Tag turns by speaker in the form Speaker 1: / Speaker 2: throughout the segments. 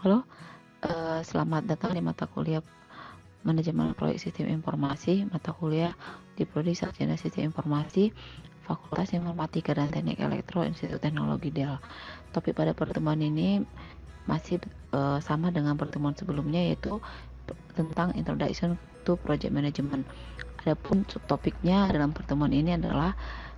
Speaker 1: Halo, selamat datang di mata kuliah Manajemen Proyek Sistem Informasi, mata kuliah di Prodi Sarjana Sistem Informasi, Fakultas Informatika dan Teknik Elektro, Institut Teknologi Dell. Topik pada pertemuan ini masih sama dengan pertemuan sebelumnya, yaitu tentang Introduction to Project Management. Adapun subtopiknya dalam pertemuan ini adalah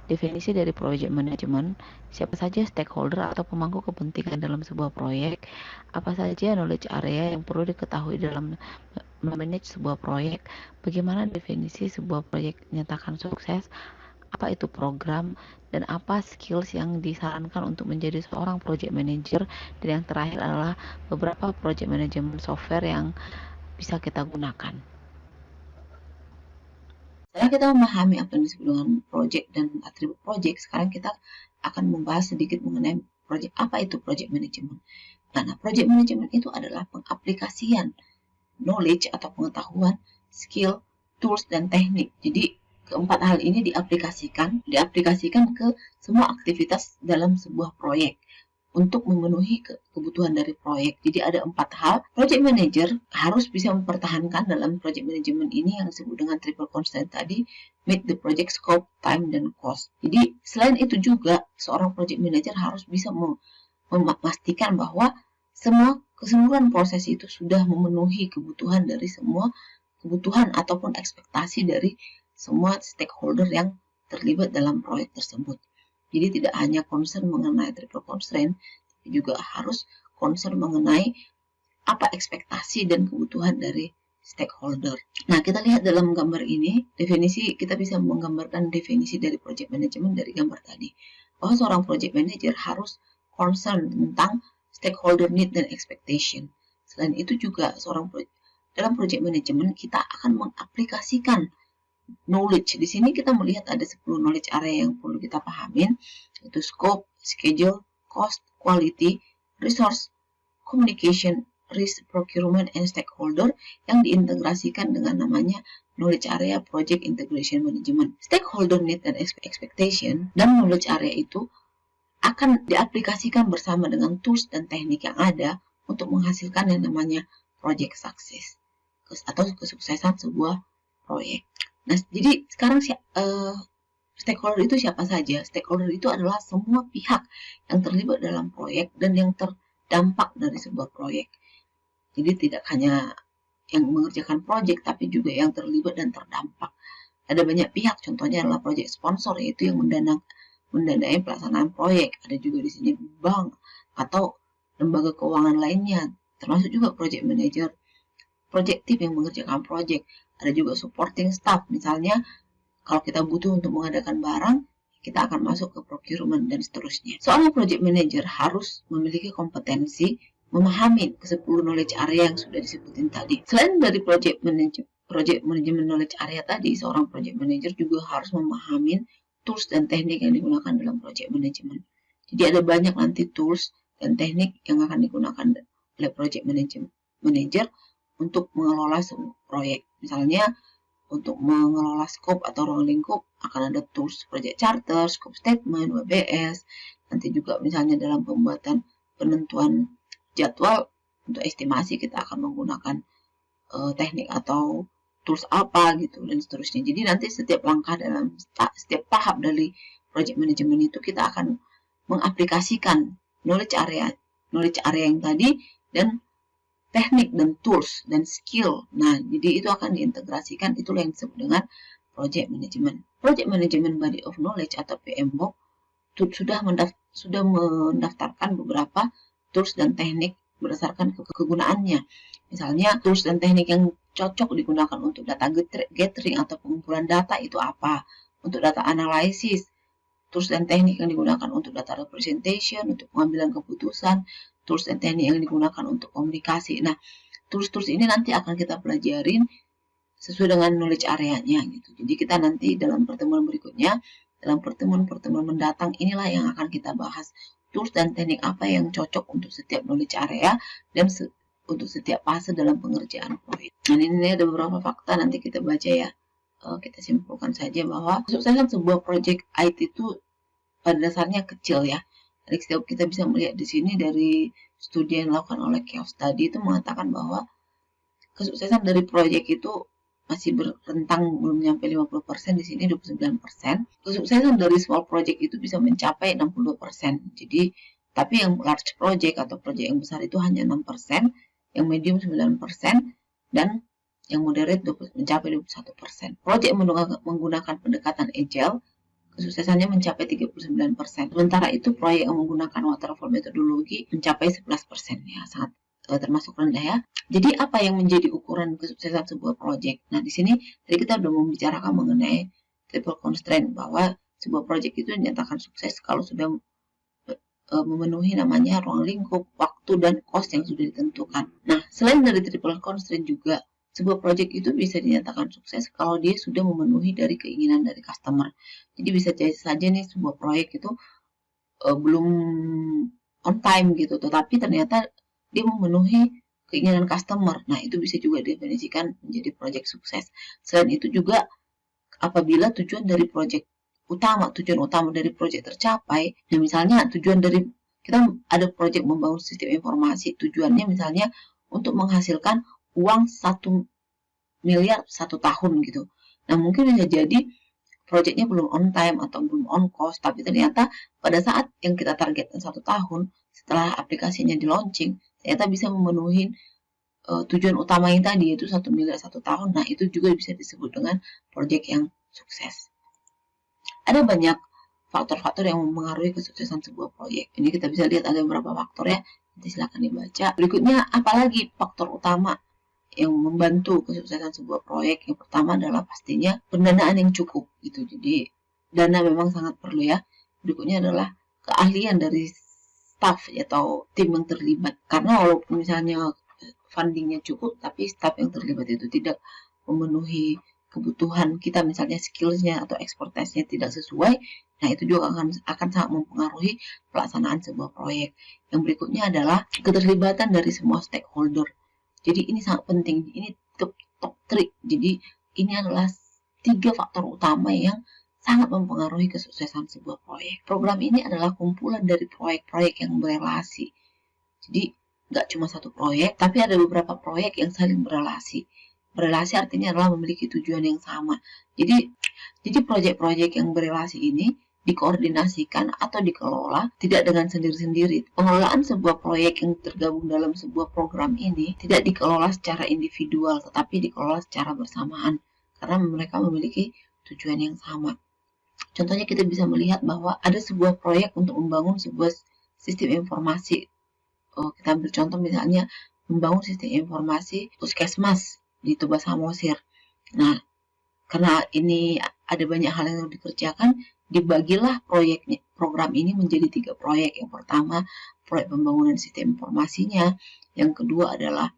Speaker 1: definisi dari project management, siapa saja stakeholder atau pemangku kepentingan dalam sebuah proyek, apa saja knowledge area yang perlu diketahui dalam memanage sebuah proyek, bagaimana definisi sebuah proyek nyatakan sukses, apa itu program, dan apa skills yang disarankan untuk menjadi seorang project manager, dan yang terakhir adalah beberapa project management software yang bisa kita gunakan. Setelah kita memahami apa yang disebut dengan project dan atribut project, sekarang kita akan membahas sedikit mengenai project. Apa itu project management? Nah, project management itu adalah pengaplikasian knowledge atau pengetahuan, skill, tools, dan teknik. Jadi keempat hal ini diaplikasikan ke semua aktivitas dalam sebuah proyek untuk memenuhi kebutuhan dari proyek. Jadi ada 4 hal. Project manager harus bisa mempertahankan dalam project management ini yang disebut dengan triple constraint tadi, meet the project scope, time, dan cost. Jadi selain itu juga seorang project manager harus bisa memastikan bahwa keseluruhan proses itu sudah memenuhi kebutuhan dari semua kebutuhan ataupun ekspektasi dari semua stakeholder yang terlibat dalam proyek tersebut. Jadi tidak hanya concern mengenai triple constraint, tapi juga harus concern mengenai apa ekspektasi dan kebutuhan dari stakeholder. Nah, kita lihat dalam gambar ini, kita bisa menggambarkan definisi dari project management dari gambar tadi. Bahwa seorang project manager harus concern tentang stakeholder need dan expectation. Selain itu juga dalam project management kita akan mengaplikasikan knowledge. Di sini kita melihat ada 10 knowledge area yang perlu kita pahamin, yaitu scope, schedule, cost, quality, resource, communication, risk, procurement, and stakeholder yang diintegrasikan dengan namanya knowledge area project integration management. Stakeholder need dan expectation dan knowledge area itu akan diaplikasikan bersama dengan tools dan teknik yang ada untuk menghasilkan yang namanya project success atau kesuksesan sebuah proyek. Nah, jadi sekarang stakeholder itu siapa saja? Stakeholder itu adalah semua pihak yang terlibat dalam proyek dan yang terdampak dari sebuah proyek. Jadi tidak hanya yang mengerjakan proyek, tapi juga yang terlibat dan terdampak. Ada banyak pihak, contohnya adalah proyek sponsor, yaitu yang mendanai pelaksanaan proyek. Ada juga di sini bank atau lembaga keuangan lainnya, termasuk juga project manager, project team yang mengerjakan proyek. Ada juga supporting staff, misalnya kalau kita butuh untuk mengadakan barang, kita akan masuk ke procurement dan seterusnya. Seorang project manager harus memiliki kompetensi memahami ke-10 knowledge area yang sudah disebutin tadi. Selain dari project management knowledge area tadi, seorang project manager juga harus memahami tools dan teknik yang digunakan dalam project management. Jadi ada banyak nanti tools dan teknik yang akan digunakan oleh project manager untuk mengelola sebuah proyek. Misalnya untuk mengelola scope atau ruang lingkup akan ada tools project charter, scope statement, WBS. Nanti juga misalnya dalam pembuatan penentuan jadwal untuk estimasi kita akan menggunakan teknik atau tools apa gitu dan seterusnya. Jadi nanti setiap langkah dalam setiap tahap dari project management itu kita akan mengaplikasikan knowledge area yang tadi dan teknik dan tools dan skill. Nah, jadi itu akan diintegrasikan, itulah yang disebut dengan project management. Project management body of knowledge atau PMBOK sudah mendaftarkan beberapa tools dan teknik berdasarkan kegunaannya. Misalnya tools dan teknik yang cocok digunakan untuk data gathering atau pengumpulan data itu apa? Untuk data analisis, tools dan teknik yang digunakan untuk data representation, untuk pengambilan keputusan, tools dan teknik yang digunakan untuk komunikasi. Nah, tools-tools ini nanti akan kita pelajarin sesuai dengan knowledge area-nya gitu. Jadi kita nanti dalam pertemuan berikutnya, dalam pertemuan-pertemuan mendatang, inilah yang akan kita bahas. Tools dan teknik apa yang cocok untuk setiap knowledge area dan untuk setiap fase dalam pengerjaan proyek. Nah, ini ada beberapa fakta, nanti kita baca ya. Kita simpulkan saja bahwa kesuksesan sebuah proyek IT itu pada dasarnya kecil ya. Jadi kita bisa melihat di sini dari studi yang dilakukan oleh Chaos tadi itu mengatakan bahwa kesuksesan dari proyek itu masih berrentang belum nyampe 50%, di sini 29%. Kesuksesan dari small project itu bisa mencapai 62%. Jadi, tapi yang large project atau proyek yang besar itu hanya 6%, yang medium 9%, dan yang moderate mencapai 21%. Proyek menggunakan pendekatan agile kesuksesannya mencapai 39%. Sementara itu proyek yang menggunakan waterfall metodologi mencapai 11%, ya sangat termasuk rendah ya. Jadi apa yang menjadi ukuran kesuksesan sebuah proyek? Nah, di sini tadi kita sudah membicarakan mengenai triple constraint bahwa sebuah proyek itu dinyatakan sukses kalau sudah memenuhi namanya ruang lingkup, waktu, dan cost yang sudah ditentukan. Nah, selain dari triple constraint juga, sebuah project itu bisa dinyatakan sukses kalau dia sudah memenuhi dari keinginan dari customer. Jadi bisa jadi saja nih sebuah proyek itu belum on time gitu, tetapi ternyata dia memenuhi keinginan customer. Nah, itu bisa juga definisikan menjadi project sukses. Selain itu juga apabila tujuan utama dari proyek tercapai. Nah, misalnya tujuan dari kita ada proyek membangun sistem informasi, tujuannya misalnya untuk menghasilkan uang 1 miliar 1 tahun gitu. Nah, mungkin bisa jadi proyeknya belum on time atau belum on cost, tapi ternyata pada saat yang kita targetkan 1 tahun setelah aplikasinya di launching, ternyata bisa memenuhi tujuan utama yang tadi, yaitu 1 miliar 1 tahun. Nah, itu juga bisa disebut dengan proyek yang sukses. Ada banyak faktor-faktor yang mempengaruhi kesuksesan sebuah proyek. Ini kita bisa lihat ada beberapa faktor ya. Nanti silakan dibaca. Berikutnya, apalagi faktor utama yang membantu kesuksesan sebuah proyek? Yang pertama adalah pastinya pendanaan yang cukup gitu. Jadi dana memang sangat perlu ya. Berikutnya adalah keahlian dari staff atau tim yang terlibat. Karena walaupun misalnya fundingnya cukup, tapi staff yang terlibat itu tidak memenuhi kebutuhan kita, misalnya skillsnya atau expertise-nya tidak sesuai, nah itu juga akan sangat mempengaruhi pelaksanaan sebuah proyek. Yang berikutnya adalah keterlibatan dari semua stakeholder. Jadi ini sangat penting, ini top 3. Jadi ini adalah 3 faktor utama yang sangat mempengaruhi kesuksesan sebuah proyek. Program ini adalah kumpulan dari proyek-proyek yang berelasi. Jadi nggak cuma satu proyek, tapi ada beberapa proyek yang saling berelasi. Berelasi artinya adalah memiliki tujuan yang sama. Jadi proyek-proyek yang berelasi ini dikoordinasikan atau dikelola tidak dengan sendiri-sendiri. Pengelolaan sebuah proyek yang tergabung dalam sebuah program ini tidak dikelola secara individual, tetapi dikelola secara bersamaan karena mereka memiliki tujuan yang sama. Contohnya kita bisa melihat bahwa ada sebuah proyek untuk membangun sebuah sistem informasi. Kita ambil contoh misalnya membangun sistem informasi puskesmas di Tuba Samosir. Nah, karena ini ada banyak hal yang harus dikerjakan, dibagilah program ini menjadi 3 proyek. Yang pertama, proyek pembangunan sistem informasinya. Yang kedua adalah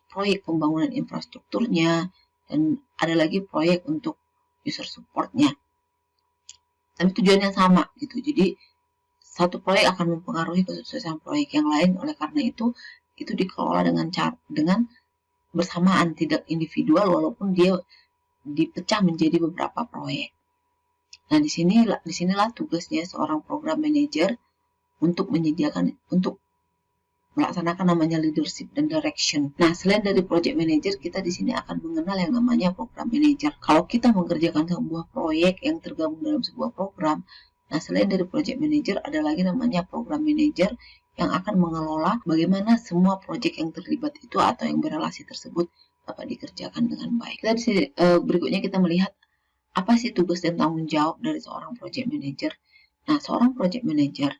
Speaker 1: proyek pembangunan infrastrukturnya. Dan ada lagi proyek untuk user supportnya. Tapi tujuannya sama gitu. Jadi, satu proyek akan mempengaruhi kesuksesan proyek yang lain. Oleh karena itu dikelola dengan bersamaan, tidak individual, walaupun dia dipecah menjadi beberapa proyek. Nah, disinilah tugasnya seorang program manager untuk melaksanakan namanya leadership dan direction. Nah, selain dari project manager, kita di sini akan mengenal yang namanya program manager. Kalau kita mengerjakan sebuah proyek yang tergabung dalam sebuah program, nah selain dari project manager ada lagi namanya program manager yang akan mengelola bagaimana semua proyek yang terlibat itu atau yang berelasi tersebut dapat dikerjakan dengan baik. Berikutnya kita melihat apa sih tugas dan tanggung jawab dari seorang project manager. Nah, seorang project manager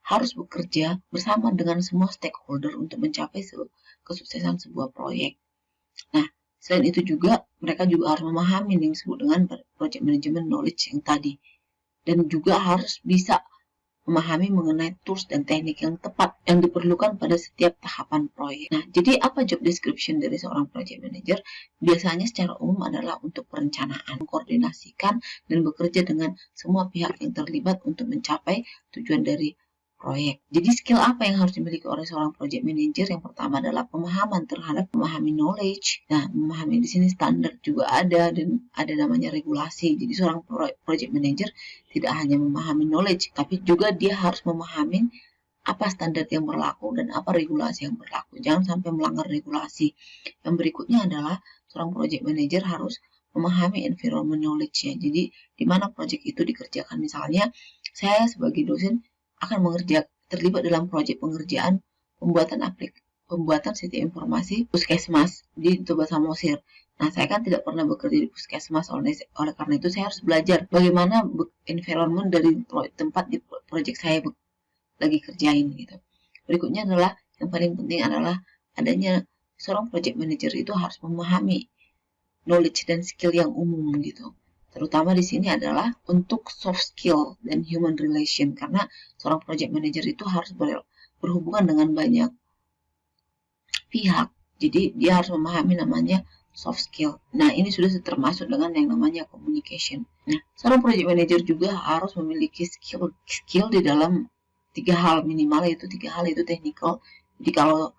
Speaker 1: harus bekerja bersama dengan semua stakeholder untuk mencapai kesuksesan sebuah proyek. Nah, selain itu juga mereka juga harus memahami yang disebut dengan project management knowledge yang tadi, dan juga harus bisa memahami mengenai tools dan teknik yang tepat yang diperlukan pada setiap tahapan proyek. Nah, jadi apa job description dari seorang project manager? Biasanya secara umum adalah untuk perencanaan, mengkoordinasikan, dan bekerja dengan semua pihak yang terlibat untuk mencapai tujuan dari proyek. Jadi skill apa yang harus dimiliki oleh seorang project manager? Yang pertama adalah pemahaman terhadap memahami knowledge. Nah, memahami di sini standar juga ada dan ada namanya regulasi. Jadi seorang project manager tidak hanya memahami knowledge, tapi juga dia harus memahami apa standar yang berlaku dan apa regulasi yang berlaku. Jangan sampai melanggar regulasi. Yang berikutnya adalah seorang project manager harus memahami environment knowledge-nya. Jadi, di mana project itu dikerjakan. Misalnya, saya sebagai dosen akan terlibat dalam project pengerjaan pembuatan sistem informasi puskesmas di Toba Samosir. Nah, saya kan tidak pernah bekerja di puskesmas, oleh karena itu saya harus belajar bagaimana environment dari tempat di project saya lagi kerjain gitu. Berikutnya adalah yang paling penting adalah adanya seorang project manager itu harus memahami knowledge dan skill yang umum gitu. Terutama di sini adalah untuk soft skill dan human relation, karena seorang project manager itu harus berhubungan dengan banyak pihak. Jadi dia harus memahami namanya soft skill. Nah, ini sudah termasuk dengan yang namanya communication. Nah, seorang project manager juga harus memiliki skill di dalam tiga hal minimal, yaitu technical. Jadi kalau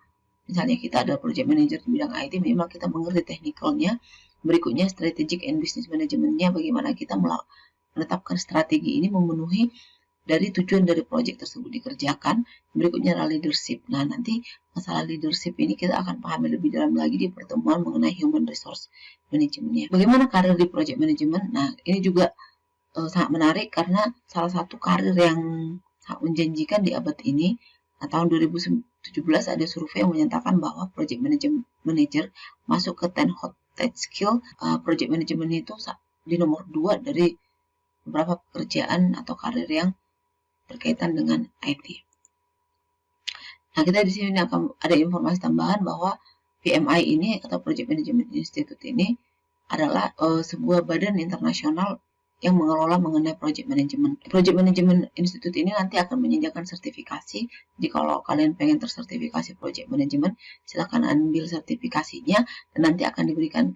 Speaker 1: misalnya kita ada project manager di bidang IT, memang kita mengerti technicalnya. Berikutnya strategic and business manajemennya, bagaimana kita menetapkan strategi ini memenuhi dari tujuan dari project tersebut dikerjakan. Berikutnya adalah leadership. Nah, nanti masalah leadership ini kita akan pahami lebih dalam lagi di pertemuan mengenai human resource manajemennya. Bagaimana karir di project management? Nah, ini juga sangat menarik karena salah satu karir yang sangat menjanjikan di abad ini. Nah, tahun 2017 ada survei yang menyatakan bahwa project manager masuk ke 10 hot tech skill. Project management itu di nomor 2 dari beberapa pekerjaan atau karir yang berkaitan dengan IT. Nah, kita di sini akan ada informasi tambahan bahwa PMI ini atau Project Management Institute ini adalah sebuah badan internasional yang mengelola mengenai project management. Project Management Institute ini nanti akan menyediakan sertifikasi. Jadi kalau kalian pengen tersertifikasi project management, silakan ambil sertifikasinya dan nanti akan diberikan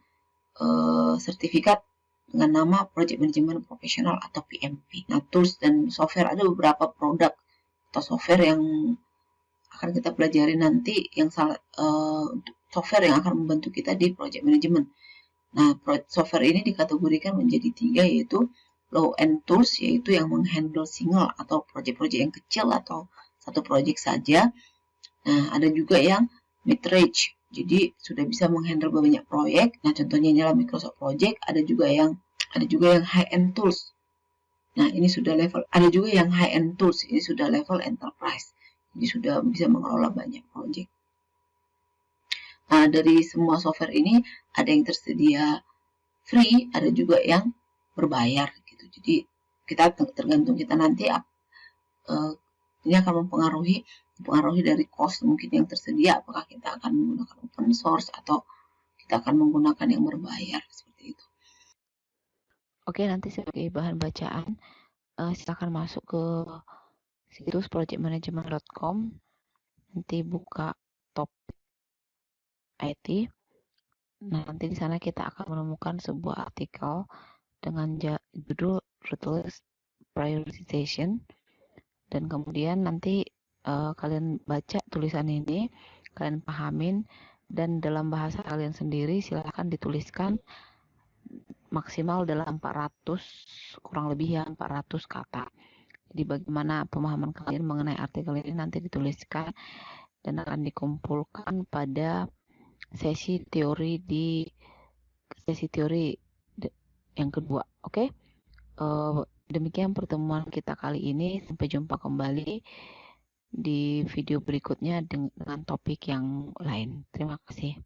Speaker 1: sertifikat dengan nama Project Management Professional atau PMP. Nah, tools dan software, ada beberapa produk atau software yang akan kita pelajari nanti, yang software yang akan membantu kita di project management. Nah, software ini dikategorikan menjadi 3, yaitu low end tools, yaitu yang menghandle single atau project-project yang kecil atau satu project saja. Nah, ada juga yang mid range, jadi sudah bisa menghandle banyak proyek. Nah, contohnya adalah Microsoft Project. Ada juga yang high end tools. Nah, ini sudah level. Ada juga yang high end tools, ini sudah level enterprise. Jadi sudah bisa mengelola banyak proyek. Nah, dari semua software ini ada yang tersedia free, ada juga yang berbayar gitu. Jadi kita tergantung kita nanti ini akan mempengaruhi dari cost mungkin yang tersedia, apakah kita akan menggunakan open source atau kita akan menggunakan yang berbayar seperti itu.
Speaker 2: Oke, nanti sebagai bahan bacaan silakan masuk ke situs projectmanagement.com, nanti buka topik IT. Nah, nanti di sana kita akan menemukan sebuah artikel dengan judul Ruthless Prioritization, dan kemudian nanti kalian baca tulisan ini, kalian pahamin, dan dalam bahasa kalian sendiri silahkan dituliskan maksimal dalam 400, kurang lebih ya 400 kata. Jadi bagaimana pemahaman kalian mengenai artikel ini nanti dituliskan dan akan dikumpulkan pada sesi teori yang kedua. Oke? Demikian pertemuan kita kali ini. Sampai jumpa kembali di video berikutnya dengan topik yang lain. Terima kasih.